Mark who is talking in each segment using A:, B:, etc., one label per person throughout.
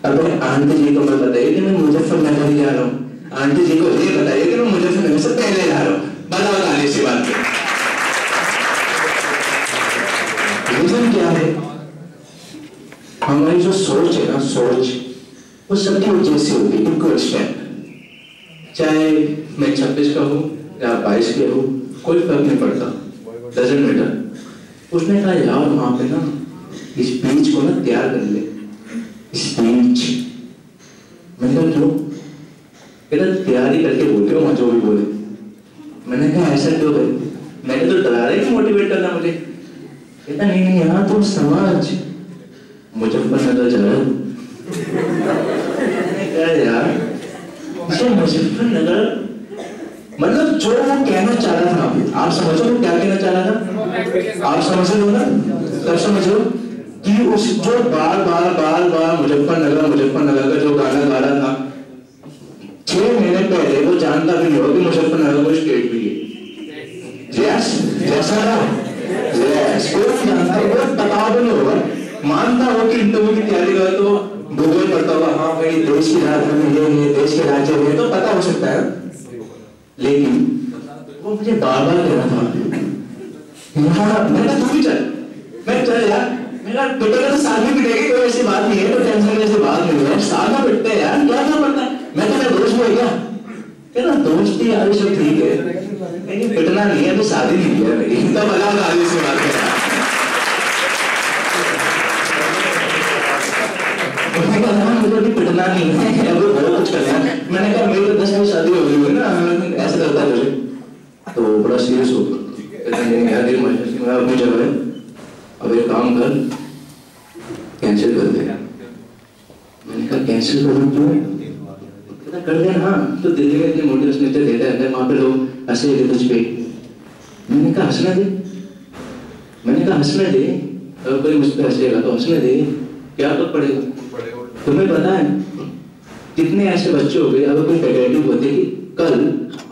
A: अपने आंटी जी को मैं बताइए कि मैं मुजफ्फरनगर ही जा रहा हूँ, आंटी जी को ये बताइए कि मैं मुजफ्फरनगर से पहले जा रहा हूँ। बताओ ताली सी बात पे रीजन क्या है? हमारी जो सोच है ना, सोच वो सबकी वजह से होगी। इक्वल स्टेप, चाहे मैं 26 का हूँ या 22 के हूँ, कोई फर्क नहीं पड़ता, डजंट मैटर। उसने कहा यार वहां पे ना स्पीच को ना तैयार कर ले, स्पीच। मैंने कहा क्यों? कहता तैयारी करके बोलते हो जो भी बोले। मैंने कहा ऐसा क्यों करे? मैंने तो डरा रहा है मोटिवेट करना मुझे। कहता नहीं नहीं यहाँ तो समाज मुजफ्फरनगर जा रहा है। मैंने कहा यार मुजफ्फरनगर मतलब जो वो कहना चाह रहा था, आप समझो वो क्या कहना चाह रहा था? आप समझ रहे हो ना? तब समझो कि उस जो बार बार मुजफ्फरनगर का जो गाना गा रहा था, 6 महीने पहले वो जानता भी नहीं हो कि मुजफ्फरनगर को स्टेट भी है। यस जैसा ना यस कोई जानता है, वो पता भी नहीं होगा। मानता हो कि इंटरव्यू की तैयारी करो तो गूगल पढ़ता होगा, हाँ भाई देश की राजधानी ये देश के राज्य में, तो पता हो सकता है। लेकिन वो मुझे बार बार कहना था, मैं तू भी चल, मैं चल यार, मेरा पिटेगा तो साथ में पिटेगी, कोई ऐसी बात नहीं है, कोई टेंशन की ऐसी बात नहीं है, साथ में पिटते हैं यार, क्या क्या पड़ता है? मैं तो मेरा दोस्त हो गया, कहना दोस्ती यार सब ठीक है, लेकिन पिटना नहीं है, तो शादी नहीं है मेरी, तब अलग आगे से बात है। मुझे भी पिटना नहीं है, वो बहुत कुछ करना है। मैंने कहा मेरी तो 10 में शादी हो गई है ना, ऐसा करता है मुझे, तो बड़ा सीरियस हो गया। अपनी जगह है, अब एक काम कर, कैंसिल कर दे। मैंने कहा कैंसिल करूँ क्यों? कहता कर दे ना, तो दिल्ली में इतने मोटिवेशन लेक्चर देता है, वहाँ पे लोग हंसेंगे तुझ पे। मैंने कहा हंसने दे, मैंने कहा हंसने दे, अगर कोई मुझ पर हंसेगा तो हंसने दे, क्या फर्क पड़ेगा? तुम्हें पता है कितने ऐसे बच्चे हो गए, अगर कोई फैकल्टी होती कि कल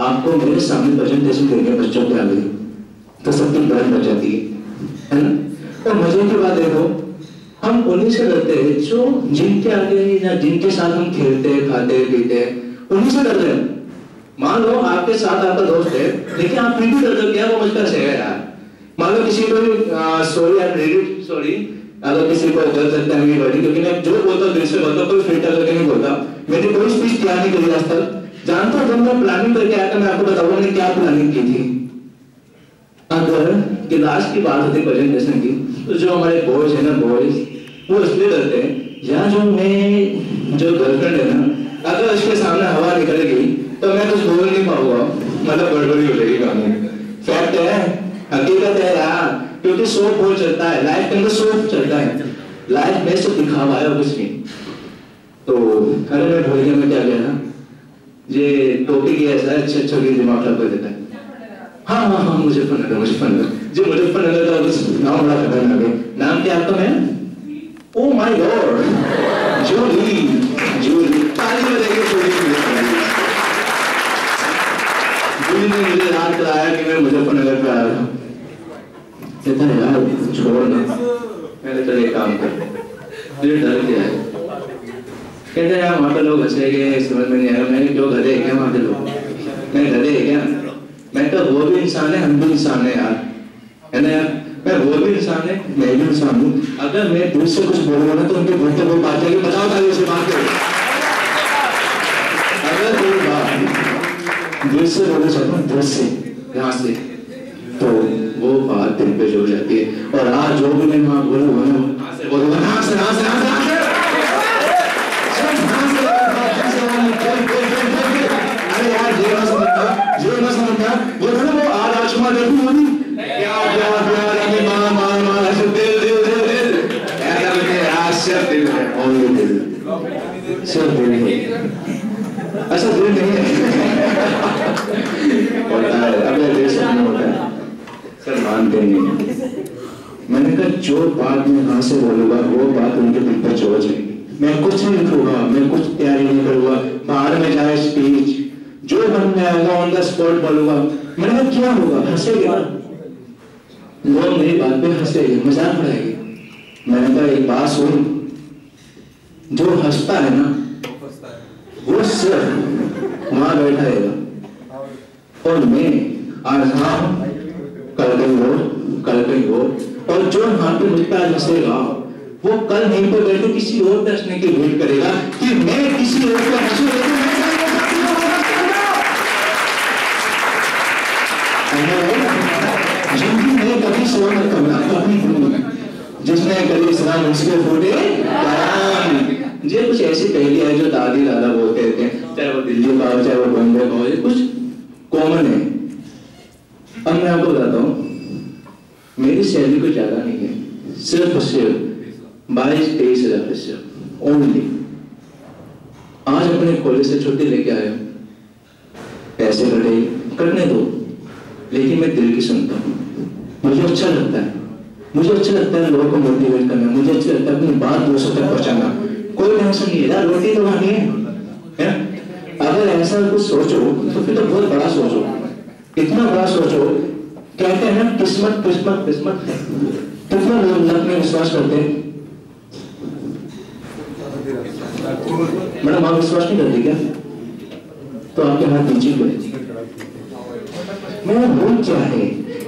A: आपको मेरे सामने प्रेजेंटेशन देंगे बच्चों के आगे, तो सबकी बहन बच जाती है ना? तो मजे की बात देखो, हम उन्हीं से डरते हैं जो जिनके आगे या जिनके साथ हम खेलते खाते पीते हैं, उन्हीं से डर रहे हैं। मान लो आपके साथ आपका दोस्त है, लेकिन आप फिर भी डर रहे हो, क्या वो मुझका सही है यार? मान लो किसी को सॉरी अगर किसी को गलत लगता है मेरी, क्योंकि मैं जो बोलता दिल से बोलता, कोई फिल्टर करके नहीं बोलता। मैंने कोई स्पीच तैयार नहीं करी आज तक। जानता हूँ जब मैं प्लानिंग करके आया था, मैं आपको बताऊंगा मैंने क्या प्लानिंग की थी। अगर क्लास की बात होती प्रेजेंटेशन की, तो जो हमारे बॉयज है ना, बॉयज वो इसलिए डरते हैं, या जो गर्लफ्रेंड है ना, अगर उसके सामने हवा निकल गई तो मैं कुछ बोल नहीं पाऊंगा, मतलब गड़बड़ी हो जाएगी काम। फैक्ट है, हकीकत है यार, क्योंकि सोप बहुत चलता है लाइफ के अंदर, सोप चलता है लाइफ में, सब दिखावा है कुछ नहीं। तो अरे मैं भूल गया मैं क्या कह रहा, ये टॉपिक ही ऐसा है, अच्छा दिमाग खराब कर देता है। हाँ मुजफ्फरनगर जो मुजफ्फरनगर का कुछ नाम बड़ा खतरनाक है। नाम क्या आपका? मैं ओह माय गॉड, जूली ताली बजाइए जूली ने मुझे याद कराया कि मैं मुजफ्फरनगर पे आया था। कहता है यार छोड़ ना, मैंने चल एक काम कर, तुझे डर क्या है? कहते हैं यार वहाँ पे लोग हंसेंगे, समझ में नहीं आएगा। मैंने क्यों गधे हैं क्या वहाँ पे लोग? मैं गधे है क्या? मैं तो वो भी इंसान है, हम भी इंसान है यार, है ना यार? मैं वो भी इंसान है, मैं भी इंसान हूँ। अगर मैं दिल से कुछ बोलूंगा ना तो उनके मुंह पे कोई बात जाएगी, बताओ ताली से बात करो। अगर कोई बात दिल से बोलना चाहता हूँ, दिल से यहाँ से, तो वो बात दिल पे जुड़ जाती है। और आज जो भी मैं वहाँ बोलूँगा ना से अरे यार ये ना समझता वो था ना, वो आज आशुमा देखी होगी क्या ऐसे दिल ऐसा लगता है आज सिर्फ दिल है, ओनली दिल, सिर्फ दिल है, ऐसा दिल नहीं है होता है। अगर दिल से नहीं होता है सर मानते नहीं। मैंने कहा जो बात मैं यहाँ से बोलूँगा वो बात उनके दिल पर चढ़ जाएगी। मैं कुछ नहीं लिखूंगा, मैं कुछ तैयारी नहीं करूँगा, बाहर में जाए स्पीच जो मन में आएगा ऑन द स्पॉट बोलूंगा। मैंने कहा क्या होगा? हंसेगा लोग, मेरी बात पे हंसेंगे, मजाक उड़ाएंगे। मैंने कहा एक बात सुन, जो हंसता है ना वो सिर्फ वहां बैठा रहेगा, और मैं आज हाँ कल कहीं हो, और जो यहाँ पे मुझ पर आज हंसेगा वो कल यहीं पर बैठे किसी और पे हंसने की वेट करेगा कि मैं किसी और पे हंसूं। जिंदगी कभी सो मत करना, जिसने कभी इस्लाम उसके फूटे ये कुछ ऐसी पहली है जो दादी दादा बोलते रहते हैं, चाहे वो दिल्ली का हो चाहे वो बॉम्बे का हो, ये कुछ कॉमन है। अब मैं आपको बताता हूँ, मेरी सैलरी कुछ ज्यादा नहीं है, सिर्फ 22-23 हजार सिर्फ ओनली। आज अपने कॉलेज से छुट्टी लेके आया, पैसे कटने दो, लेकिन मैं दिल की सुनता हूँ। मुझे अच्छा लगता है लोगों को मोटिवेट करना, मुझे अच्छा लगता है अपनी बात दूसरों तक पहुंचाना। कोई टेंशन नहीं है यार, रोटी तो खानी है। अगर ऐसा कुछ सोचो तो फिर तो बहुत बड़ा सोचो, इतना बड़ा सोचो। कहते हैं ना किस्मत किस्मत किस्मत, कितना लोग लक में विश्वास करते हैं। मैडम आप विश्वास नहीं करते क्या? तो आपके हाथ नीचे हुए। मेरा भूल क्या है,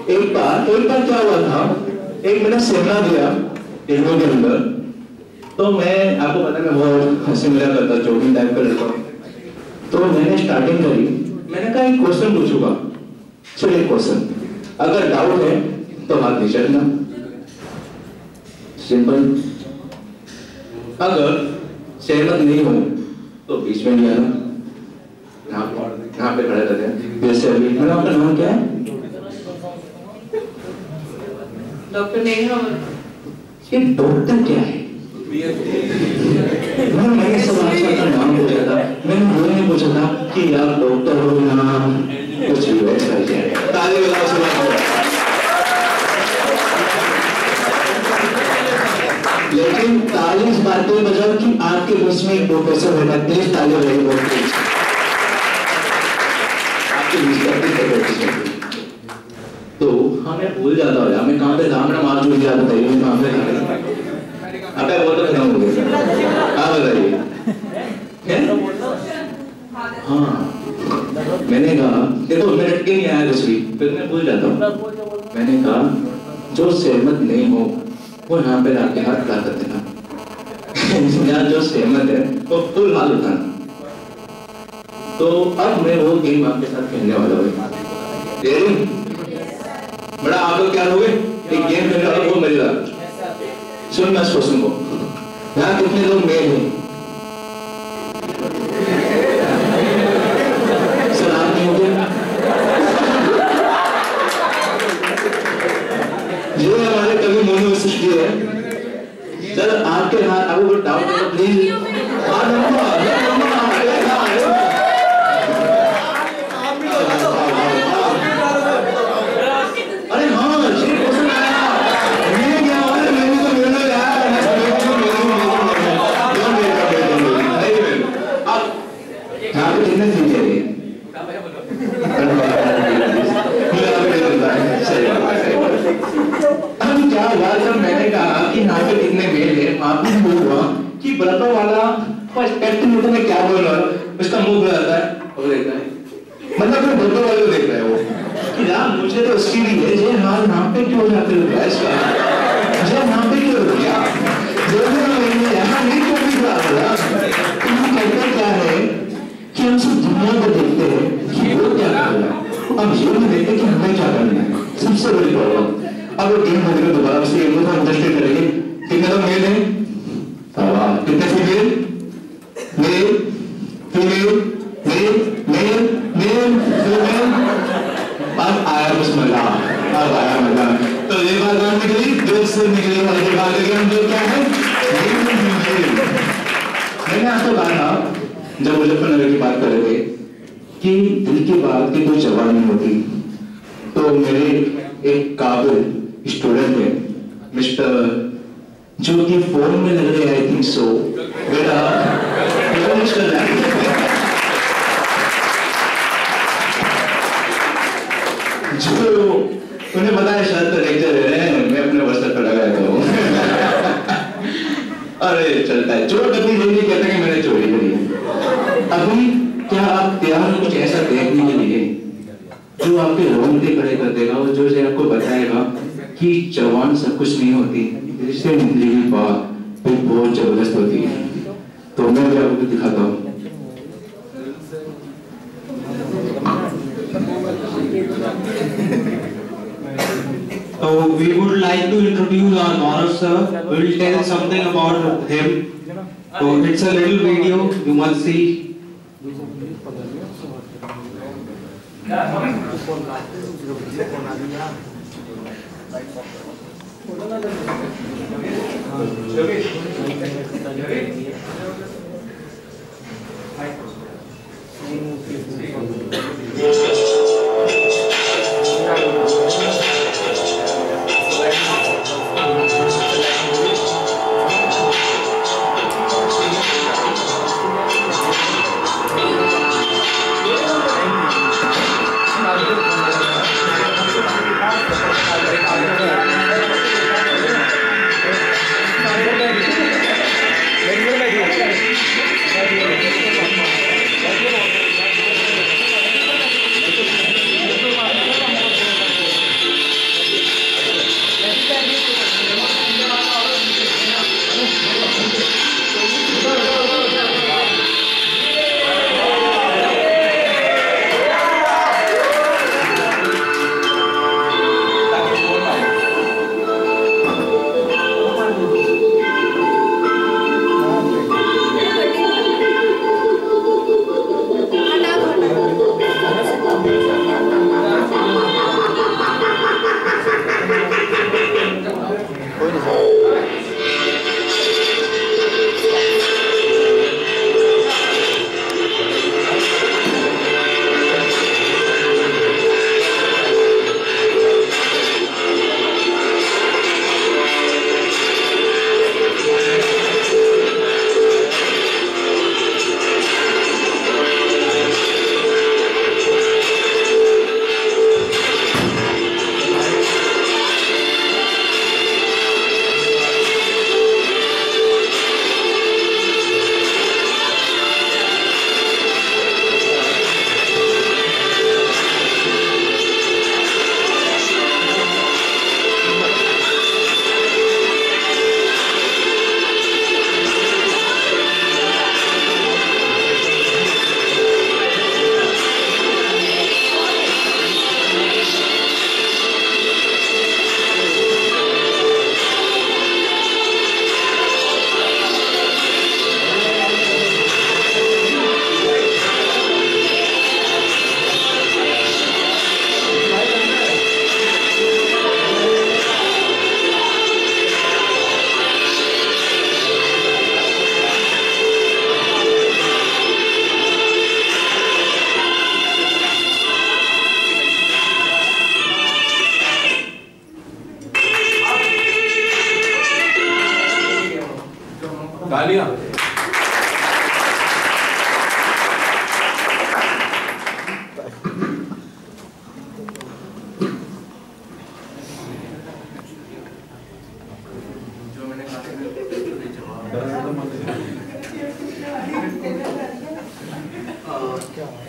A: एक बार क्या हुआ था, एक मैंने सेमिनार दिया इंडो के अंदर, तो मैं आपको पता है मैं बहुत हंसी मजाक करता, जोगिंग टाइप का लड़का। तो मैंने स्टार्टिंग करी, मैंने कहा एक क्वेश्चन पूछूंगा, चलिए क्वेश्चन, अगर डाउट है तो हाथ नीचे रखना, सिंपल। अगर सहमत नहीं हो तो बीच में नहीं आना, यहाँ पे खड़े रहते हैं। जैसे अभी मैडम आपका नाम क्या है?
B: डॉक्टर नेहा।
A: ये डॉक्टर क्या है? मैंने सवाल का नाम पूछा था, मैंने वो नहीं पूछा था कि आप डॉक्टर हो ना कुछ भी वैसा ही है। ताली बजाओ सुना। लेकिन ताली इस बात पे बजाओ कि आपके बीच में एक प्रोफेसर बैठा, प्लीज ताली बजाइए। आपके बीच में तो हमें भूल जाता हो, मैं कहाँ पे था, मैंने मार चुकी याद बताइए, मैं कहाँ पे था? अब वो तो खत्म हो गया, आप बताइए। हाँ मैंने कहा देखो मैं रट के नहीं आया कुछ भी, फिर मैं भूल जाता हूँ। मैंने कहा जो सहमत नहीं हो वो यहाँ पे आके हाथ खड़ा कर देना, या जो सहमत है वो फुल हाथ उठाना। तो अब मैं वो गेम आपके साथ खेलने वाला हूँ। बड़ा आप लोग क्या लोगे? एक गेम खेलने वाला, वो मजेदार। सुनना इस क्वेश्चन को, यहाँ कितने लोग मेल हैं? सर आप नहीं होंगे? ये हमारे कवि मोनू सृष्टि है। सर आपके हाथ, आपको डाउट हो प्लीज मैंने कहा कि यहाँ पे कितने मेल है, आपने बोल रहा कि बराबर वाला मैं क्या बोल रहा हूँ, उसका मुंह खुला जाता है, वो देखता है, मतलब फिर बराबर वाले को देख रहा है वो कि यार मुझे तो उसकी नहीं है, ये हाल यहाँ पे क्यों जाते रुका है इसका, ये यहाँ पे क्यों रुक गया, यहाँ नहीं क्यों भी खड़ा हुआ। कहते क्या है कि हम सब दुनिया को देखते हैं कि वो क्या कर रहा है, अब ये नहीं देखते कि हमें क्या करना है, सबसे बड़ी प्रॉब्लम। अब वो टीम होगी दोबारा से ये लोग अंडरस्टैंड करेंगे कितने लोग मेल हैं, कितने female, male female male male male female. अब आया कुछ मजा, अब आया मजा। तो ये बात निकली दिल से निकली वाली बात है कि हम जो क्या है। मैंने आपको कहा था जब मुजफ्फरनगर की बात कर रहे थे कि दिल की बात की कोई जवाब नहीं होती, तो मेरे एक काबिल स्टूडेंट है मिस्टर, जो कि फोन में लग रहे आई थिंक सो बेटा मिस्टर, जो उन्हें पता है शायद तो लेक्चर दे रहे हैं, मैं अपने व्हाट्सएप पर लगाया था। अरे चलता है, जो कभी अभी क्या आप तैयार हो कुछ ऐसा देखने के लिए जो आपके रोंगटे खड़े कर देगा और जो से आपको बताएगा कि जवान सब कुछ नहीं होती, इससे जिंदगी बात फिर बहुत जबरदस्त होती है। तो मैं भी आपको दिखाता हूँ।
C: So we would like to introduce our Gaurav sir. We will tell something about him. So it's a little video you must see.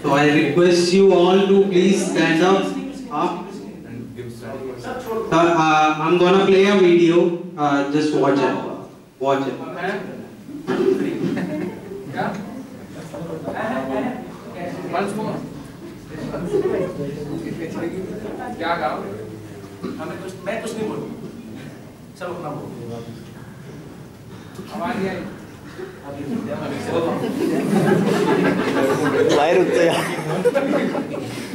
C: So I request you all to please stand up. I'm gonna play a video. Just watch it. Watch it.
D: Once more. क्या कहा? मैं कुछ नहीं बोलूँ. चलो अपना बोलो. हमारी आई.
E: भाई रुक तो यार.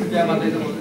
D: क्या बात है तो बोलो.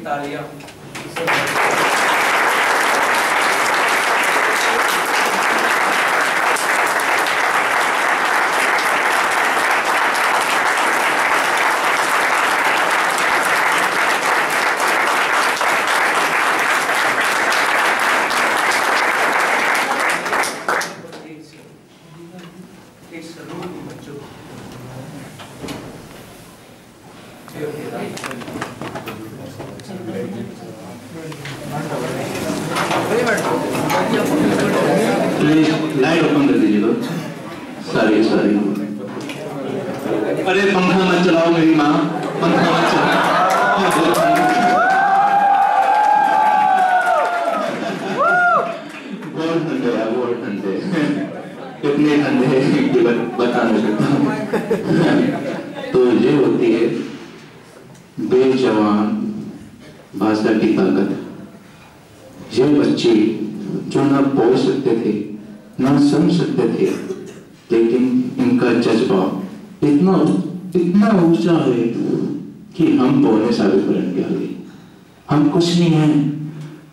D: तालियां।
A: लाइट ओपन कर दीजिए तो। सॉरी सॉरी, अरे पंखा मत चलाओ मेरी माँ, पंखा मत चलाओ। बहुत ठंडे है, बहुत ठंडे, इतने ठंडे कि बता नहीं सकता। तो ये होती है बेजवान भाषा की ताकत। ये बच्चे जो ना बोल सकते थे ना सुन सकते थे, लेकिन इनका जज्बा इतना ऊंचा है कि हम बोलने साबित करेंगे आगे। हम कुछ नहीं है।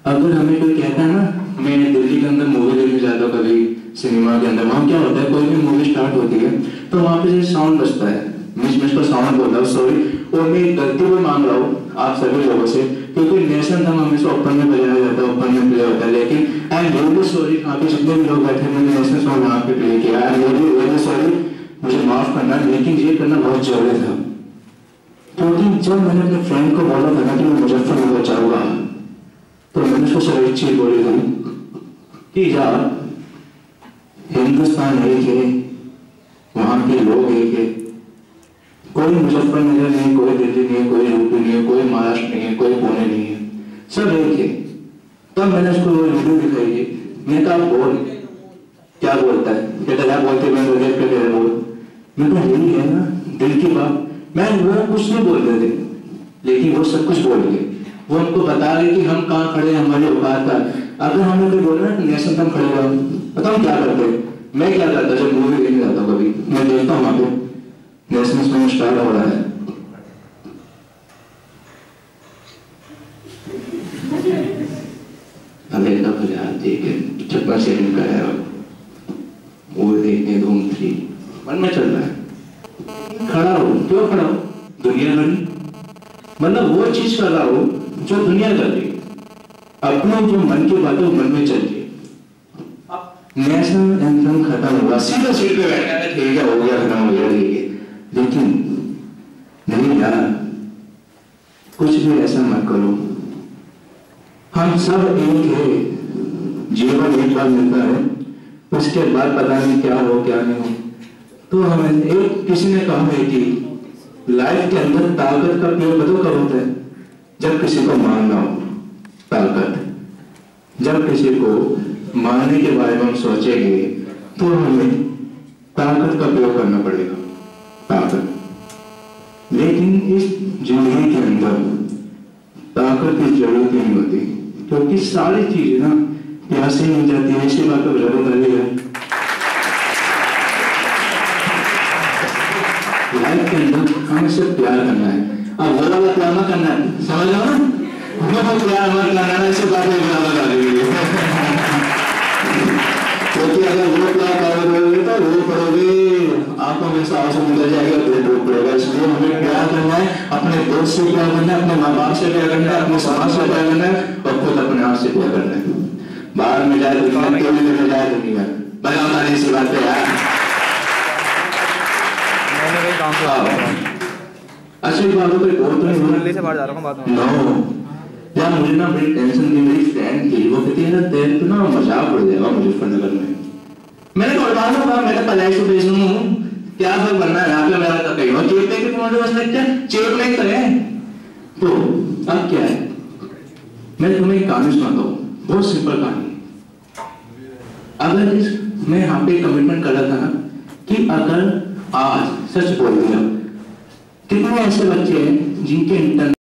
A: अगर हमें कोई कहता है ना, मैं दिल्ली के अंदर मूवी देखने जाता हूँ कभी सिनेमा के अंदर, वहाँ क्या होता है, कोई भी मूवी स्टार्ट होती है तो वहाँ पे साउंड बजता है, मिच का साउंड बोलता है, सॉरी, और मैं गलती को मांग रहा हूँ आप सभी लोगों से, क्योंकि नेशनल थम हमेशा ओपन में बजाया जाता है, ओपन में प्ले होता है, लेकिन आई एम रियली सॉरी, वहाँ पे जितने भी लोग बैठे मैंने नेशनल सॉन्ग वहाँ पे प्ले किया, आई एम रियली सॉरी, मुझे माफ करना, लेकिन ये करना बहुत जरूरी था। क्योंकि जब मैंने अपने फ्रेंड को बोला था ना कि मैं मुजफ्फरनगर जाऊंगा, तो मैंने उसको सिर्फ एक चीज बोली थी कि यार हिंदुस्तान एक है, वहाँ के लोग एक है, कोई मुजफ्फरनगर नहीं, कोई दिल्ली नहीं, कोई यूपी नहीं है, कोई महाराष्ट्र नहीं है, कोई पुणे नहीं है, सब एक है। तब मैंने उसको वो वीडियो दिखाई है, मैं कहा बोल क्या बोलता है, कहता क्या बोलते, मैं रिलेट करके बोल, मैं कहा यही है ना दिल की बात। मैं वो कुछ नहीं बोल रहे थे, लेकिन वो सब कुछ बोल गए। वो हमको बता रहे कि हम कहाँ खड़े हैं, हमारी औकात था। अगर हमें कोई बोला ना नेशनल हम खड़े रहो, पता हम क्या करते, मैं क्या करता, जब मूवी देखने जाता हूँ कभी, मैं देखता हूँ वहाँ पे नेशनल सॉन्ग स्टार्ट हो रहा है, अमेरिका फरियाद देखे छप्पा से निकाया, वो देखने धूम 3 मन में चल रहा है, खड़ा हो, क्यों खड़ा हो, दुनिया खड़ी, मतलब वो चीज कर रहा हो जो दुनिया कर रही, अपने जो मन की बातें वो मन में चल रही। नेशनल एंथम खत्म हुआ, सीधा सीट पे बैठा है, ठीक है हो गया, खत्म हो गया, ठीक है, लेकिन नहीं यार, कुछ भी ऐसा मत करो। हम सब एक है, जीवन एक बार मिलता है, उसके बाद पता नहीं क्या हो क्या नहीं हो। तो हमें एक किसी ने कहा है कि लाइफ के अंदर ताकत का प्रयोग कब होता है, जब किसी को मारना हो, ताकत, जब किसी को मारने के बारे में हम सोचेंगे तो हमें ताकत का प्रयोग करना पड़ेगा, ताकत। लेकिन इस जिंदगी के अंदर ताकत की जरूरत नहीं होती, क्योंकि सारी चीजें ना प्यासे मिल जाती है। इसी बात को जरूरत है, लाइफ के अंदर हमें सिर्फ प्यार करना है। अब वो वाला प्यार मत करना है, समझ लो ना, वो प्यार मत करना है, इसी बात में बराबर आ रही है। क्योंकि अगर वो प्यार करोगे तो वो करोगे, आंखों में से आंसू निकल जाएगा, पेट टूट पड़ेगा। इसलिए हमें प्यार करना है, अपने दोस्त से प्यार करना है, अपने माँ बाप से प्यार करना है, अपने समाज से प्यार करना है, और खुद अपने आप से प्यार करना है। बाहर में जाए दुनिया, केवल में जाए दुनिया, बजा होता नहीं इसी बात पे यार। अच्छी बात कोई बोल तो नहीं से बाहर जा रहा हूँ बात में यार, मुझे ना बड़ी टेंशन थी। मेरी फ्रेंड थी, वो कहती है ना तेरे तो ना मजाक उड़ जाएगा मुजफ्फरनगर में। मैंने कहा मैंने पलाई से भेज लूँ, क्या फर्क बनना है यहाँ पे, मेरा तो कहीं और चेप लेके तुम्हारे पास लगता है, चेप नहीं करे तो अब क्या है। मैं तुम्हें एक कहानी सुनाता हूँ, बहुत सिंपल कहानी। अगर मैं यहाँ पे कमिटमेंट कर रहा था ना कि अगर आज सच बोल दिया, कितने ऐसे बच्चे हैं जिनके इंटरनेट